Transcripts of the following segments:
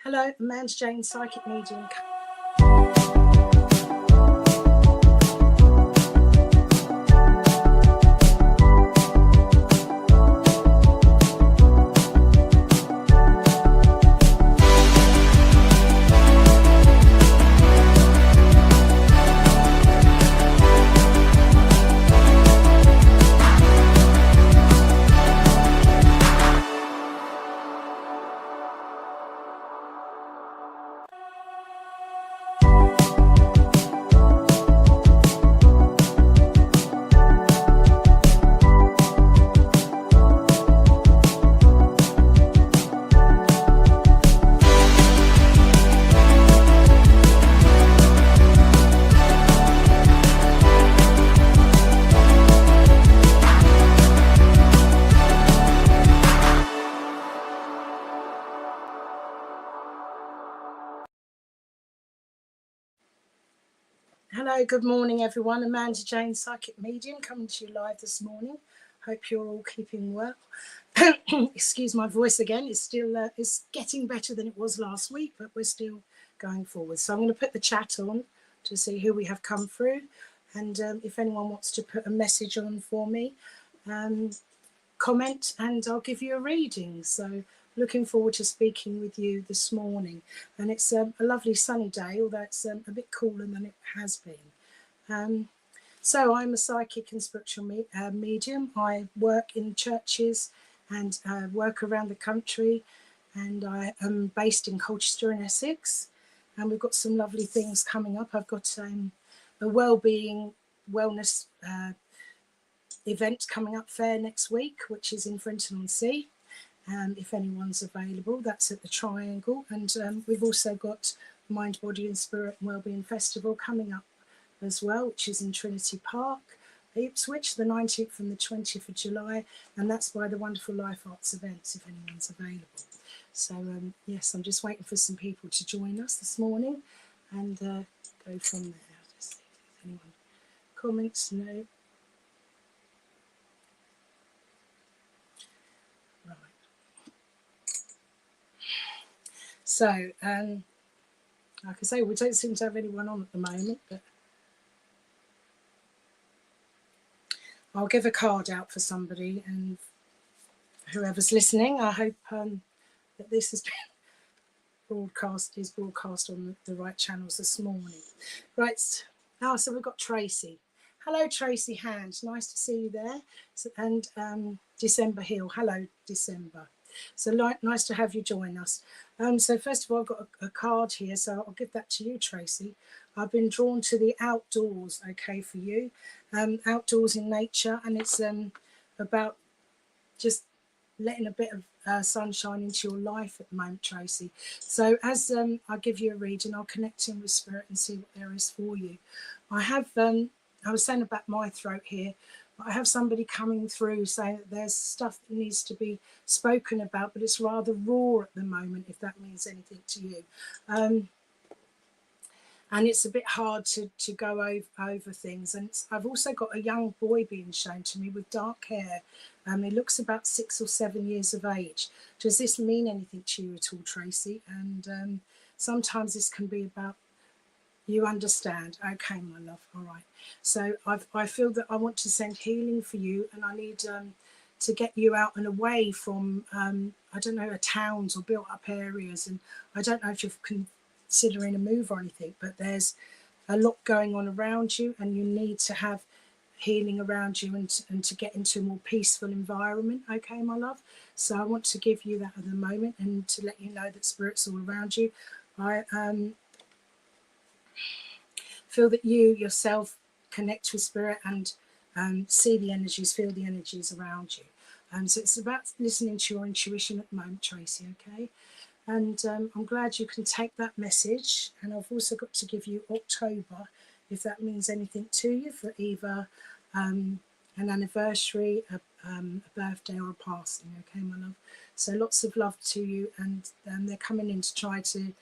Hello, Amanda Jane, psychic medium. Hello, good morning everyone. Amanda Jane, psychic medium, coming to you live this morning. Hope you're all keeping well. Excuse my voice again, it's still it's getting better than it was last week, but we're still going forward. So I'm going to put the chat on to see who we have come through, and if anyone wants to put a message on for me, comment and I'll give you a reading. So looking forward to speaking with you this morning, and it's a lovely sunny day, although it's a bit cooler than it has been. So I'm a psychic and spiritual medium. I work in churches and work around the country, and I am based in Colchester in Essex, and we've got some lovely things coming up. I've got a wellbeing wellness event coming up fair next week, which is in Frenton-on-Sea. If anyone's available, that's at the Triangle. And we've also got Mind, Body and Spirit and Wellbeing Festival coming up as well, which is in Trinity Park, Ipswich, the 19th and the 20th of July, and that's by the Wonderful Life Arts Events, if anyone's available. So yes, I'm just waiting for some people to join us this morning and go from there. Just see if anyone comments. No. So, like I say, we don't seem to have anyone on at the moment, but I'll give a card out for somebody, and whoever's listening, I hope that this has been broadcast on the right channels this morning. Right, now, so we've got Tracy. Hello, Tracy Hand, nice to see you there. So, and December Hill, hello, December. So nice to have you join us. So first of all, I've got a card here, so I'll give that to you, Tracy. I've been drawn to the outdoors, okay, for you. Outdoors in nature, and it's about just letting a bit of sunshine into your life at the moment, Tracy. So as I give you a reading, I'll connect in with Spirit and see what there is for you. I have, I was saying about my throat here, I have somebody coming through saying that there's stuff that needs to be spoken about, but it's rather raw at the moment, if that means anything to you. And it's a bit hard to go over things. And I've also got a young boy being shown to me with dark hair. He looks about 6 or 7 years of age. Does this mean anything to you at all, Tracy? And sometimes this can be about, you understand. Okay, my love. All right. So I feel that I want to send healing for you, and I need to get you out and away from, I don't know, towns or built up areas. And I don't know if you're considering a move or anything, but there's a lot going on around you, and you need to have healing around you and to get into a more peaceful environment. Okay, my love. So I want to give you that at the moment, and to let you know that Spirit's all around you. I feel that you yourself connect with Spirit and see the energies, feel the energies around you. So it's about listening to your intuition at the moment, Tracy, okay? And I'm glad you can take that message. And I've also got to give you October, if that means anything to you, for either an anniversary, a birthday or a passing, okay, my love? So lots of love to you, and they're coming in to try to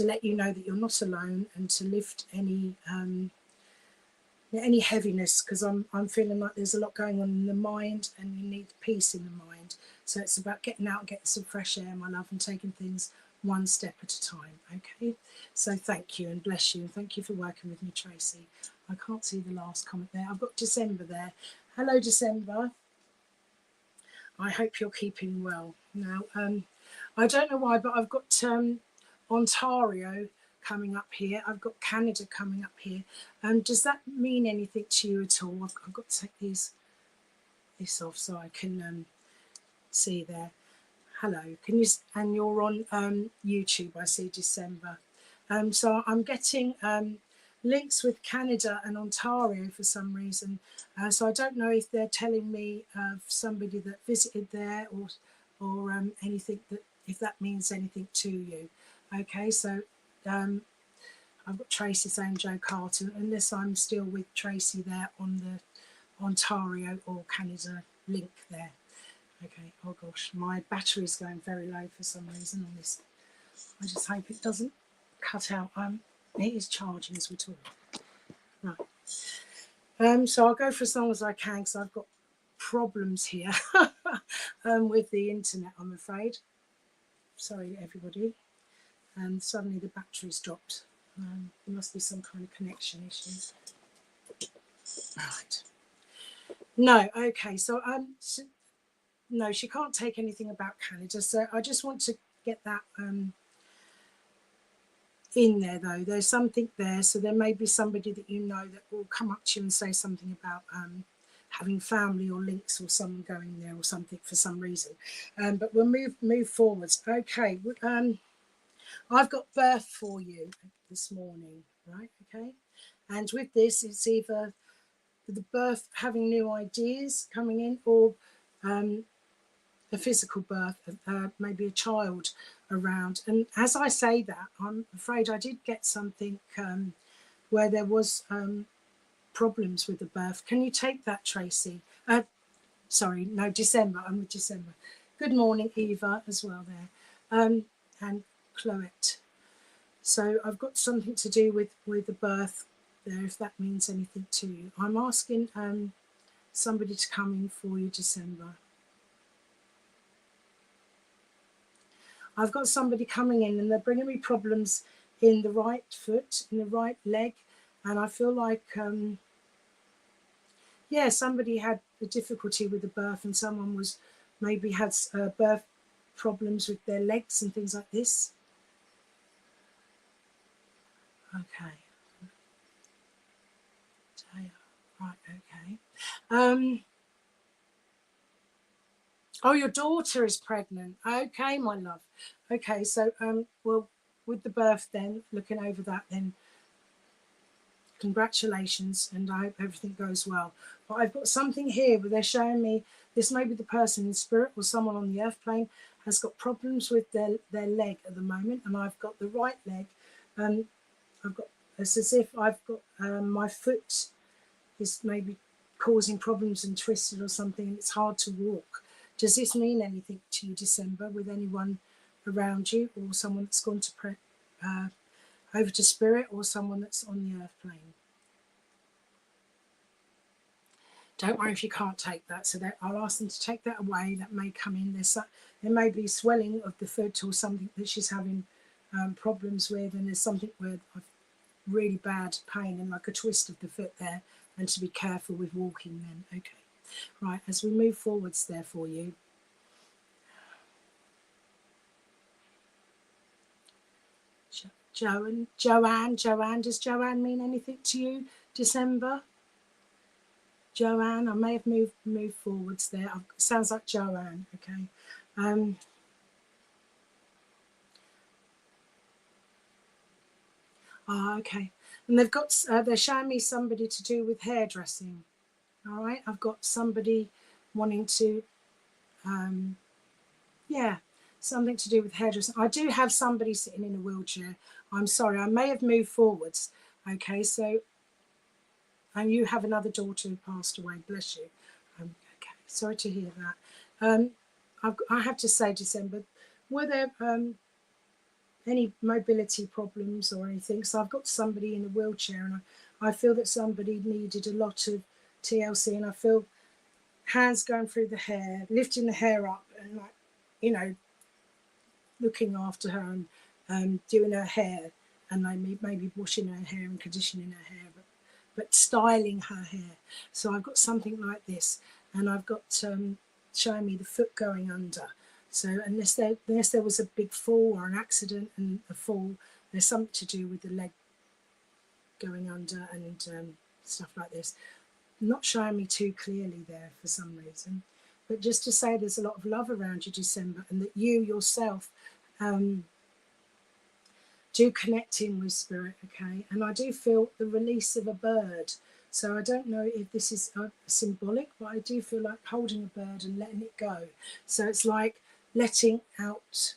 let you know that you're not alone, and to lift any heaviness, because I'm feeling like there's a lot going on in the mind, and you need peace in the mind. So it's about getting out and getting some fresh air, my love, and taking things one step at a time. Okay, so thank you and bless you, and thank you for working with me, Tracy. I can't see the last comment there. I've got December there. Hello, December. I hope you're keeping well. Now, I don't know why, but I've got Ontario coming up here. I've got Canada coming up here. Does that mean anything to you at all? I've got to take this off so I can see there. Hello, can you? And you're on YouTube. I see December. So I'm getting links with Canada and Ontario for some reason. So I don't know if they're telling me of somebody that visited there or anything, that if that means anything to you. Okay, so I've got Tracy saying Joe Carter, unless I'm still with Tracy there on the Ontario or Canada link there. Okay, oh gosh, my battery's going very low for some reason on this. I just hope it doesn't cut out. It is charging as we talk. Right. So I'll go for as long as I can because I've got problems here with the internet, I'm afraid. Sorry, everybody. And suddenly the battery's dropped. There must be some kind of connection issue. Right. No, okay, so no, she can't take anything about Canada. So I just want to get that in there, though. There's something there. So there may be somebody that you know that will come up to you and say something about having family or links or someone going there or something for some reason. But we'll move forwards. Okay. I've got birth for you this morning, right? Okay. And with this, it's either the birth, having new ideas coming in, or a physical birth, maybe a child around. And as I say that, I'm afraid I did get something where there was problems with the birth. Can you take that, Tracy? Sorry, no, December. I'm with December. Good morning, Eva, as well there, and Chloette. So I've got something to do with the birth there, if that means anything to you. I'm asking somebody to come in for you, December. I've got somebody coming in and they're bringing me problems in the right foot, in the right leg. And I feel like, yeah, somebody had a difficulty with the birth and someone was maybe had birth problems with their legs and things like this. Okay. Right, okay. Oh, your daughter is pregnant. Okay, my love. Okay, so well, with the birth then, looking over that then, congratulations, and I hope everything goes well. But I've got something here where they're showing me, this may be the person in spirit or someone on the earth plane has got problems with their leg at the moment, and I've got the right leg, and I've got, it's as if I've got my foot is maybe causing problems and twisted or something, and it's hard to walk. Does this mean anything to you, December, with anyone around you or someone that's gone to over to spirit or someone that's on the earth plane? Don't worry if you can't take that. So that I'll ask them to take that away. That may come in. There may be swelling of the foot or something that she's having problems with, and there's something with really bad pain and like a twist of the foot there, and to be careful with walking then. Okay. Right, as we move forwards there for you. Joanne, does Joanne mean anything to you, December? Joanne, I may have moved forwards there. Sounds like Joanne, okay. Okay. And they've got, they're showing me somebody to do with hairdressing. All right, I've got somebody wanting to, yeah, something to do with hairdressing. I do have somebody sitting in a wheelchair. I'm sorry, I may have moved forwards. Okay, so, and you have another daughter who passed away, bless you. Okay, sorry to hear that. I have to say, December, were there any mobility problems or anything? So I've got somebody in a wheelchair, and I feel that somebody needed a lot of TLC, and I feel hands going through the hair, lifting the hair up, and like, you know, looking after her and doing her hair, and maybe washing her hair and conditioning her hair, but styling her hair. So I've got something like this, and I've got showing me the foot going under. So unless there was a big fall or an accident and a fall, there's something to do with the leg going under and stuff like this. Not showing me too clearly there for some reason, but just to say there's a lot of love around you, December, and that you yourself do connect in with spirit, okay? And I do feel the release of a bird. So I don't know if this is symbolic, but I do feel like holding a bird and letting it go. So it's like letting out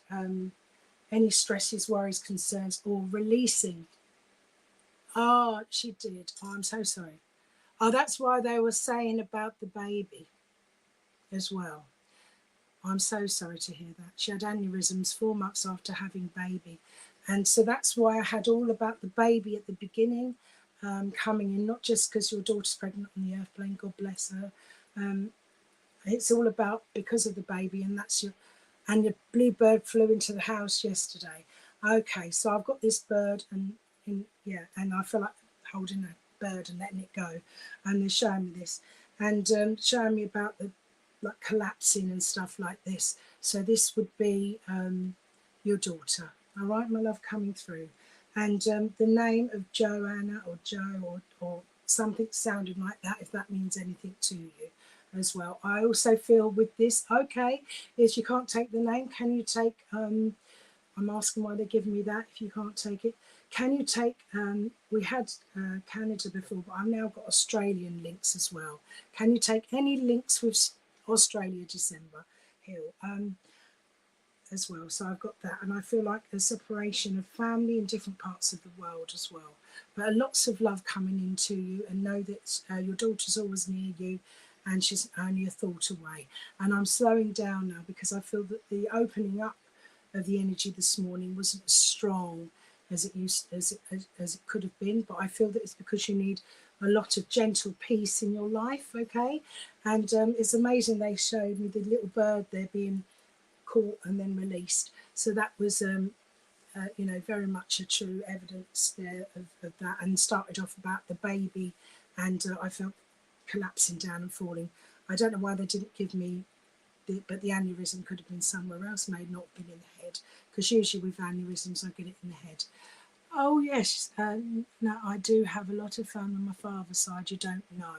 any stresses, worries, concerns, or releasing. Oh, she did. Oh, I'm so sorry. Oh, that's why they were saying about the baby as well. I'm so sorry to hear that. She had aneurysms 4 months after having baby. And so that's why I had all about the baby at the beginning coming in, not just because your daughter's pregnant on the earth plane, God bless her. It's all about because of the baby, and that's your, and the blue bird flew into the house yesterday. Okay, so I've got this bird and I feel like holding a bird and letting it go. And they're showing me this and showing me about the like collapsing and stuff like this. So this would be your daughter. All right, my love, coming through. And the name of Joanna or Joe or something sounding like that, if that means anything to you as well. I also feel with this, okay, if you can't take the name, can you take, I'm asking why they're giving me that if you can't take it. Can you take, we had Canada before, but I've now got Australian links as well. Can you take any links with Australia, December Hill? As well. So I've got that, and I feel like a separation of family in different parts of the world as well, but lots of love coming into you, and know that your daughter's always near you and she's only a thought away. And I'm slowing down now because I feel that the opening up of the energy this morning wasn't as strong as it could have been, but I feel that it's because you need a lot of gentle peace in your life, okay? And it's amazing they showed me the little bird there being caught and then released. So that was, very much a true evidence there of that, and started off about the baby, and I felt collapsing down and falling. I don't know why they didn't give me, but the aneurysm could have been somewhere else, may not have been in the head, because usually with aneurysms I get it in the head. Oh yes, no, I do have a lot of fun on my father's side, you don't know.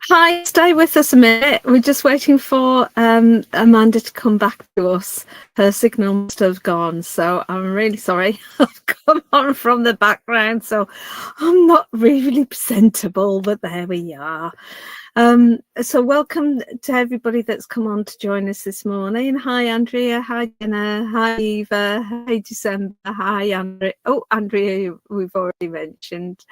Hi, stay with us a minute. We're just waiting for Amanda to come back to us. Her signal must have gone, so I'm really sorry. I've come on from the background, so I'm not really presentable, but there we are. So welcome to everybody that's come on to join us this morning. Hi, Andrea. Hi, Jenna. Hi, Eva. Hi, December. Hi, Andrea. Oh, Andrea, we've already mentioned.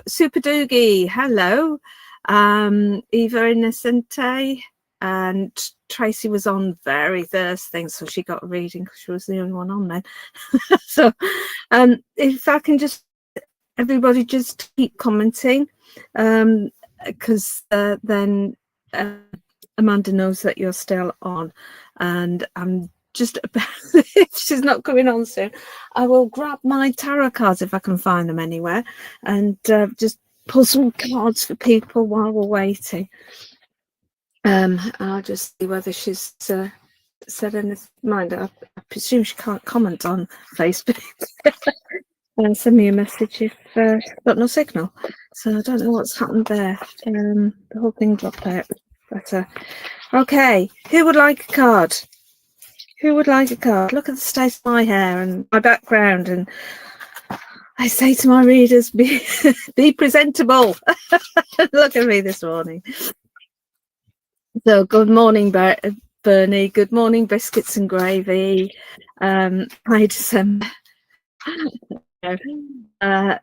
Super Doogie. Hello. Eva Innocente, and Tracy was on very first thing, so she got a reading because she was the only one on there. So if I can just, everybody just keep commenting, because then Amanda knows that you're still on, and I'm just about, if she's not coming on soon, I will grab my tarot cards if I can find them anywhere, and just pull some cards for people while we're waiting. I'll just see whether she's said anything. Mind, I presume she can't comment on Facebook and send me a message if she's got no signal. So I don't know what's happened there. The whole thing dropped out. But okay, who would like a card? Who would like a card? Look at the state of my hair and my background, and I say to my readers, be presentable. Look at me this morning. So good morning, Bernie. Good morning, biscuits and gravy. Hi, December.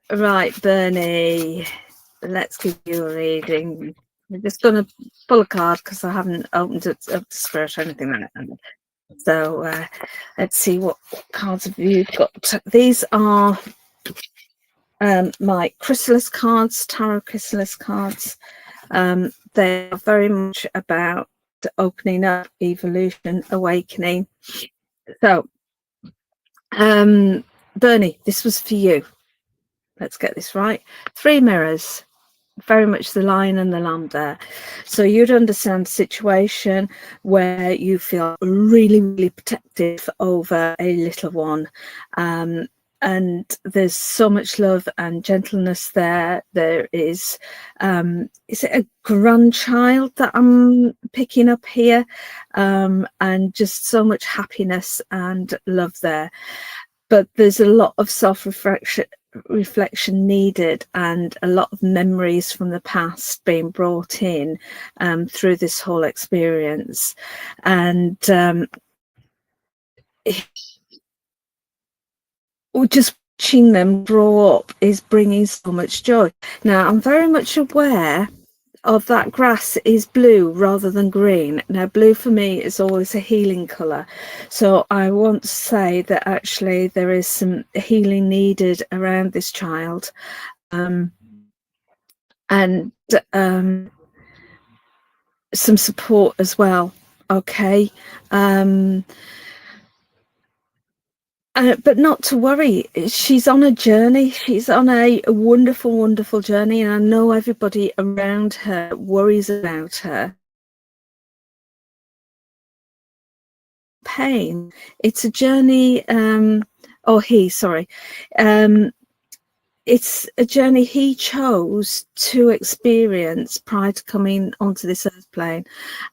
Right, Bernie. Let's give you a reading. I'm just going to pull a card because I haven't opened it up to Spirit or anything like that. So let's see what cards have you got. These are my chrysalis cards, tarot chrysalis cards. They are very much about opening up, evolution, awakening. So, Bernie, this was for you. Let's get this right. 3 mirrors, very much the lion and the lamb there. So you'd understand a situation where you feel really, really protective over a little one. And there's so much love and gentleness there. There is it a grandchild that I'm picking up here? And just so much happiness and love there. But there's a lot of reflection needed, and a lot of memories from the past being brought in through this whole experience. And just watching them grow up is bringing so much joy. Now, I'm very much aware of that grass is blue rather than green. Now, blue for me is always a healing colour. So I want to say that actually there is some healing needed around this child. And some support as well. Okay. But not to worry, she's on a journey. She's on a wonderful, wonderful journey, and I know everybody around her worries about her. Pain. It's a journey. It's a journey he chose to experience prior to coming onto this earth plane,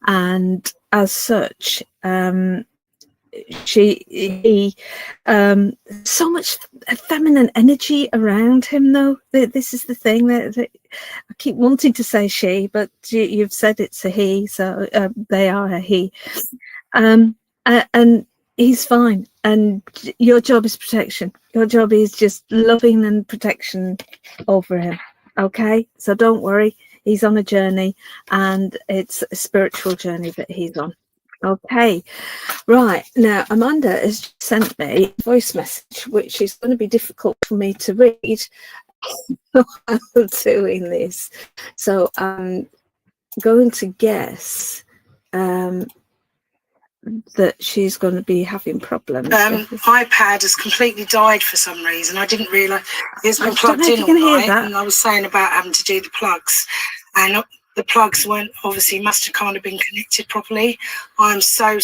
and as such, he so much feminine energy around him, though. This is the thing that I keep wanting to say she, but you've said it's a he, so they are a he. And he's fine, and your job is protection. Your job is just loving and protection over him. Okay, so don't worry, he's on a journey, and it's a spiritual journey that he's on. Okay, right, now Amanda has sent me a voice message, which is going to be difficult for me to read while I'm doing this. So I'm going to guess that she's going to be having problems. iPad has completely died for some reason. I didn't realise it's been plugged in all night, and I was saying about having to do the plugs, and the plugs weren't, obviously must have kind of been connected properly. I'm so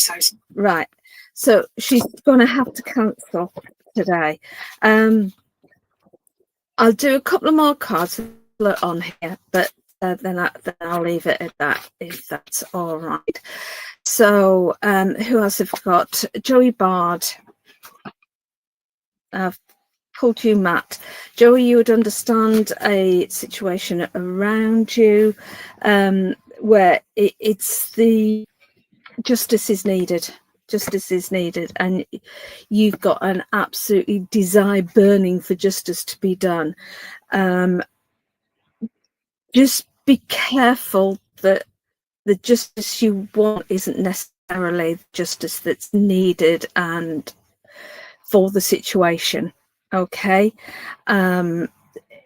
right. So she's going to have to cancel today. I'll do a couple of more cards on here, but then I'll leave it at that, if that's all right. So who else have we got? Joey Bard. I've pulled you, Matt. Joey, you would understand a situation around you where it's the justice is needed. Justice is needed, and you've got an absolutely desire burning for justice to be done. Just be careful that the justice you want isn't necessarily the justice that's needed and for the situation. Okay,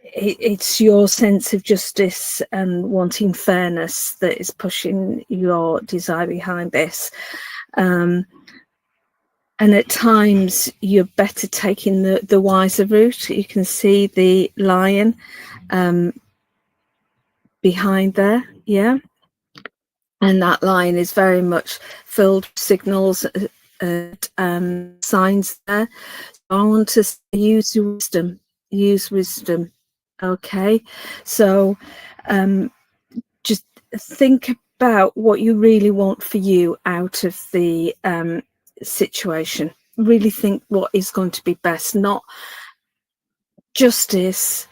it's your sense of justice and wanting fairness that is pushing your desire behind this. And at times you're better taking the wiser route. You can see the lion behind there. Yeah. And that line is very much filled with signals and signs there. I want to use wisdom. Okay, so just think about what you really want for you out of the situation. Really think what is going to be best, not justice,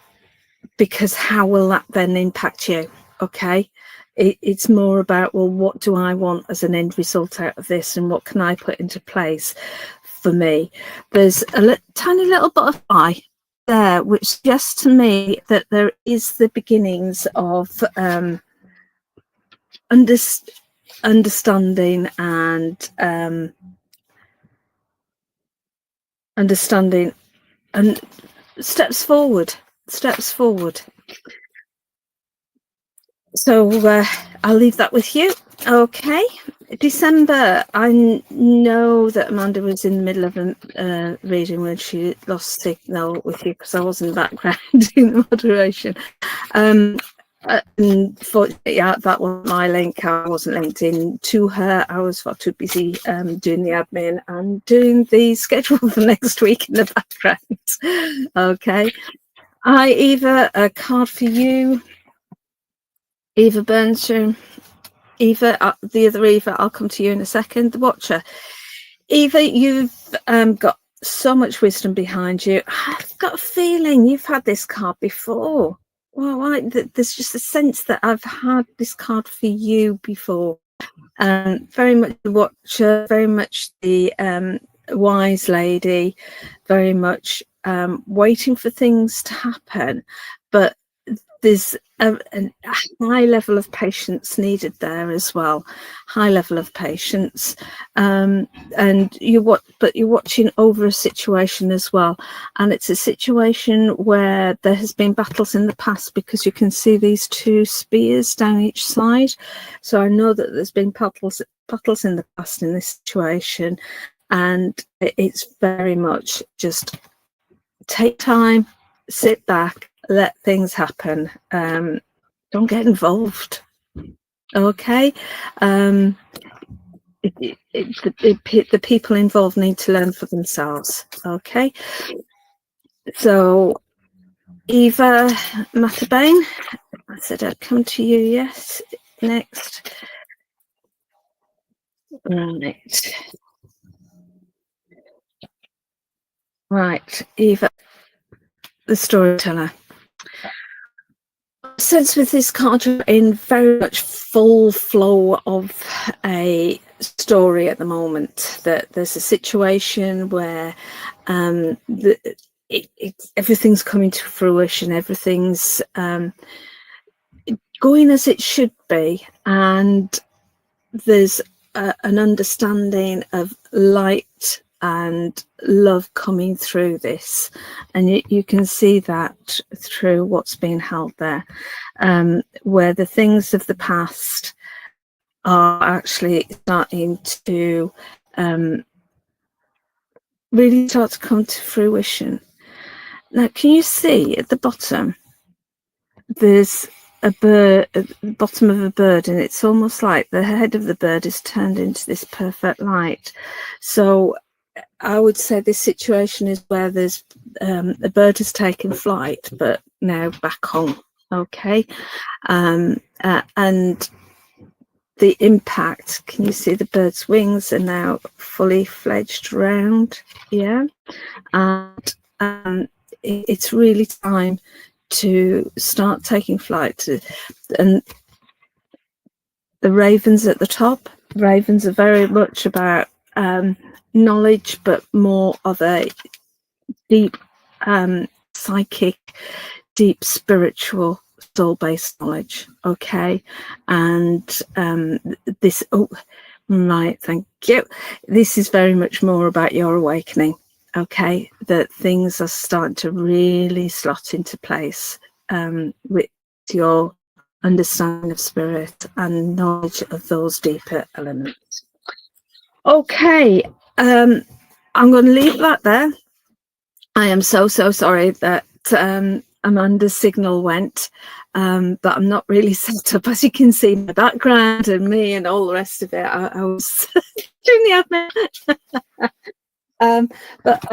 because how will that then impact you? Okay, it's more about, well, what do I want as an end result out of this, and what can I put into place for me? There's a tiny little butterfly there, which suggests to me that there is the beginnings of understanding and steps forward. So I'll leave that with you. Okay, December. I know that Amanda was in the middle of a reading when she lost signal with you, because I was in the background doing the moderation. And yeah, that was my link. I wasn't linked in to her. I was far too busy doing the admin and doing the schedule for next week in the background. Okay, Eva, a card for you. Eva Bernstrom. Eva, the other Eva, I'll come to you in a second. The Watcher. Eva, you've got so much wisdom behind you. I've got a feeling you've had this card before. Well, there's just a sense that I've had this card for you before. Very much the Watcher, very much the wise lady, very much waiting for things to happen, but there's a high level of patience needed there as well. High level of patience, and you're watching over a situation as well, and it's a situation where there has been battles in the past, because you can see these two spears down each side. So I know that there's been battles in the past in this situation, and it's very much just take time, sit back, let things happen. Don't get involved. Okay. The people involved need to learn for themselves. Okay. So, Eva Matterbain, I said I'd come to you. Yes. Next. Right. Eva, the storyteller. Sense with this card, you're in very much full flow of a story at the moment. That there's a situation where everything's coming to fruition, everything's going as it should be, and there's an understanding of light and love coming through this, and you can see that through what's being held there, where the things of the past are actually starting to really start to come to fruition. Now, can you see at the bottom there's a bird at the bottom of a bird, and it's almost like the head of the bird is turned into this perfect light. So I would say this situation is where there's a bird has taken flight, but now back home. Okay. And the impact, can you see the bird's wings are now fully fledged round? Yeah. And it's really time to start taking flight. And the ravens at the top, ravens are very much about knowledge, but more of a deep psychic, deep spiritual, soul-based knowledge. Okay. And this, right, thank you. This is very much more about your awakening. Okay, that things are starting to really slot into place with your understanding of spirit and knowledge of those deeper elements. Okay, I'm going to leave that there. I am so sorry that Amanda's signal went. but I'm not really set up, as you can see, my background and me and all the rest of it. I was doing the admin. But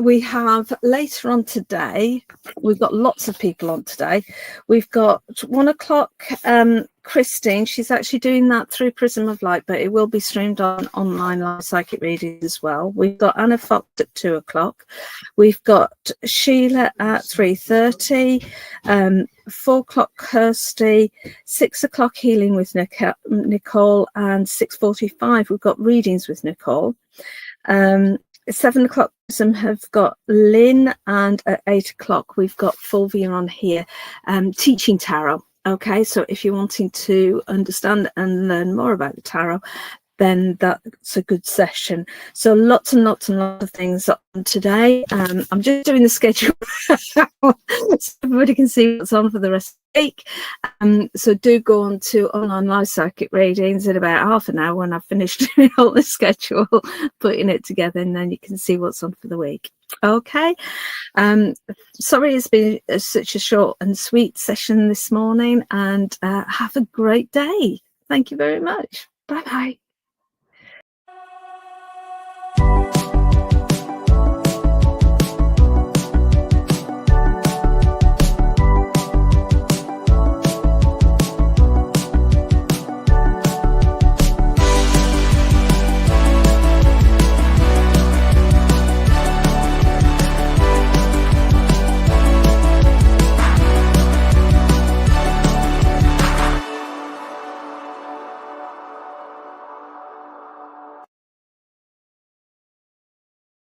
we have later on today, we've got lots of people on today. We've got 1 o'clock, Christine. She's actually doing that through Prism of Light, but it will be streamed on online live psychic readings as well. We've got Anna Fox at 2 o'clock. We've got Sheila at 3:30, 4 o'clock Kirsty, 6 o'clock Healing with Nicole, and 6:45 we've got Readings with Nicole. 7 o'clock have got Lynn, and at 8 o'clock we've got Fulvia on here teaching tarot. Okay, so if you're wanting to understand and learn more about the tarot, then that's a good session. So lots and lots and lots of things on today. I'm just doing the schedule so everybody can see what's on for the rest of the week. So do go on to online live psychic readings in about half an hour when I've finished doing all the schedule, putting it together, and then you can see what's on for the week. Okay. Sorry it's been such a short and sweet session this morning, and have a great day. Thank you very much. Bye bye.